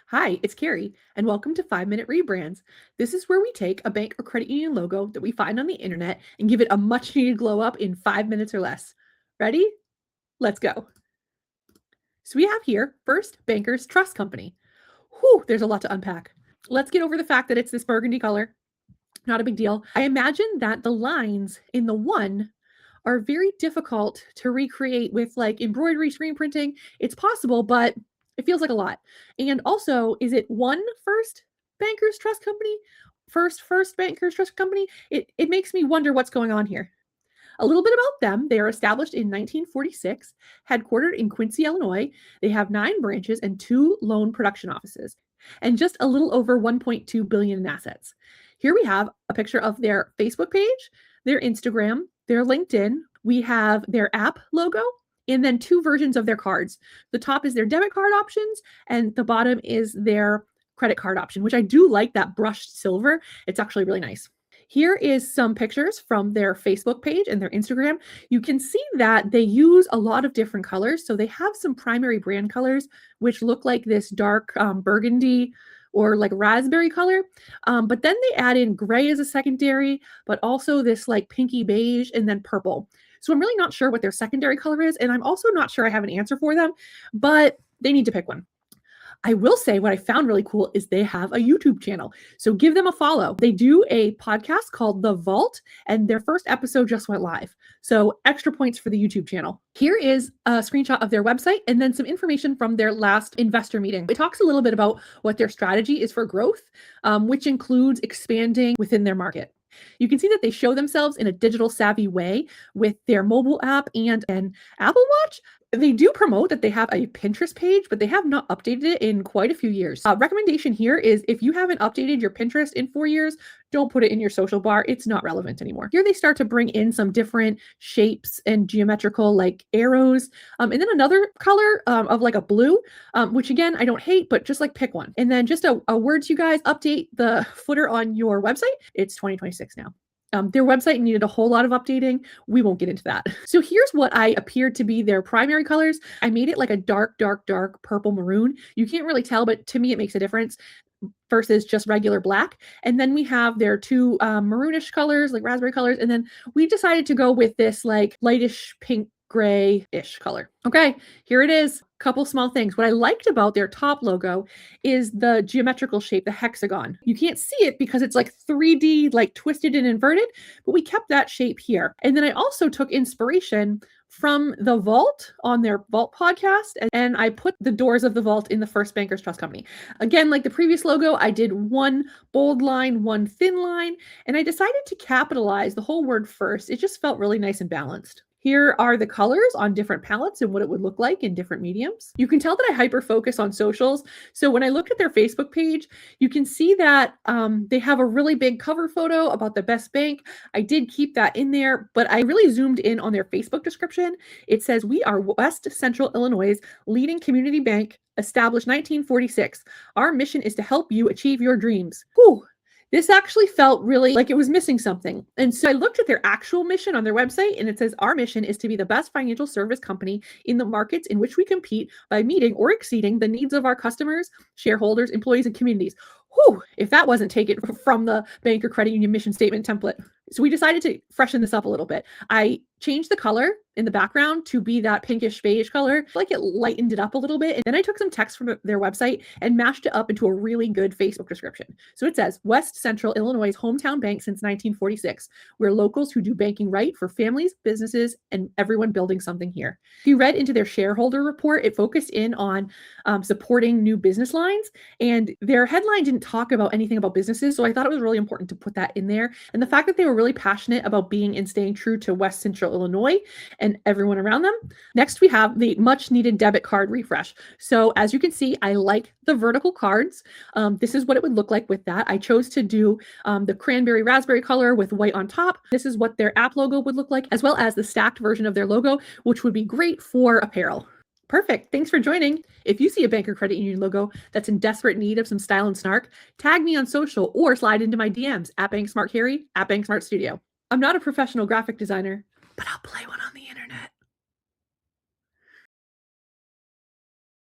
Hi, it's Carrie, and welcome to 5 Minute Rebrands. This is where we take a bank or credit union logo that we find on the internet and give it a much needed glow up in 5 minutes or less. Ready? Let's go. So we have here First Bankers Trust Company. Whew, there's a lot to unpack. Let's get over the fact that it's this burgundy color. Not a big deal. I imagine that the lines in the one are very difficult to recreate with like embroidery screen printing. It's possible, but it feels like a lot. And also, is it one First Bankers Trust Company? First Bankers Trust Company? It makes me wonder what's going on here. A little bit about them. They are established in 1946, headquartered in Quincy, Illinois. They have 9 branches and 2 loan production offices, and just a little over 1.2 billion in assets. Here we have a picture of their Facebook page, their Instagram, their LinkedIn. We have their app logo, and then 2 versions of their cards. The top is their debit card options, and the bottom is their credit card option, which I do like that brushed silver. It's actually really nice. Here is some pictures from their Facebook page and their Instagram. You can see that they use a lot of different colors. So they have some primary brand colors, which look like this dark burgundy or like raspberry color. But then they add in gray as a secondary, but also this like pinky beige and then purple. So I'm really not sure what their secondary color is. And I'm also not sure I have an answer for them, but they need to pick one. I will say what I found really cool is they have a YouTube channel. So give them a follow. They do a podcast called The Vault, and their first episode just went live. So extra points for the YouTube channel. Here is a screenshot of their website and then some information from their last investor meeting. It talks a little bit about what their strategy is for growth, which includes expanding within their market. You can see that they show themselves in a digital savvy way with their mobile app and an Apple Watch. They do promote that they have a Pinterest page, but they have not updated it in quite a few years. Recommendation here is if you haven't updated your Pinterest in 4 years, don't put it in your social bar. It's not relevant anymore. Here they start to bring in some different shapes and geometrical like arrows. And then another color of like a blue, which again, I don't hate, but just like pick one. And then just a word to you guys, update the footer on your website. It's 2026 now. Their website needed a whole lot of updating. We won't get into that. So here's what I appeared to be their primary colors. I made it like a dark purple maroon. You can't really tell, but to me, it makes a difference versus just regular black. And then we have their 2 maroonish colors, like raspberry colors. And then we decided to go with this like lightish pink gray-ish color. Okay, here it is. Couple small things. What I liked about their top logo is the geometrical shape, the hexagon. You can't see it because it's like 3D, like twisted and inverted, but we kept that shape here. And then I also took inspiration from the Vault on their Vault podcast, and I put the doors of the Vault in the First Bankers Trust Company. Again, like the previous logo, I did 1 bold line, 1 thin line, and I decided to capitalize the whole word first. It just felt really nice and balanced. Here are the colors on different palettes and what it would look like in different mediums. You can tell that I hyper focus on socials. So when I looked at their Facebook page, you can see that they have a really big cover photo about the best bank. I did keep that in there, but I really zoomed in on their Facebook description. It says, "We are West Central Illinois' leading community bank, established 1946. Our mission is to help you achieve your dreams." Whew. This actually felt really like it was missing something. And so I looked at their actual mission on their website, and it says, "Our mission is to be the best financial service company in the markets in which we compete by meeting or exceeding the needs of our customers, shareholders, employees, and communities." Whew, if that wasn't taken from the bank or credit union mission statement template. So we decided to freshen this up a little bit. I changed the color in the background to be that pinkish beige color, like it lightened it up a little bit. And then I took some text from their website and mashed it up into a really good Facebook description. So it says, "West Central Illinois' hometown bank since 1946. We're locals who do banking right for families, businesses, and everyone building something here." If you read into their shareholder report, it focused in on supporting new business lines, and their headline didn't talk about anything about businesses. So I thought it was really important to put that in there. And the fact that they were really passionate about being and staying true to West Central Illinois and everyone around them. Next, we have the much needed debit card refresh. So as you can see, I like the vertical cards. This is what it would look like with that. I chose to do the cranberry raspberry color with white on top. This is what their app logo would look like, as well as the stacked version of their logo, which would be great for apparel. Perfect. Thanks for joining. If you see a bank or credit union logo that's in desperate need of some style and snark, tag me on social or slide into my DMs at BankSmartCarrie, at BankSmart Studio. I'm not a professional graphic designer, but I'll play one on the internet.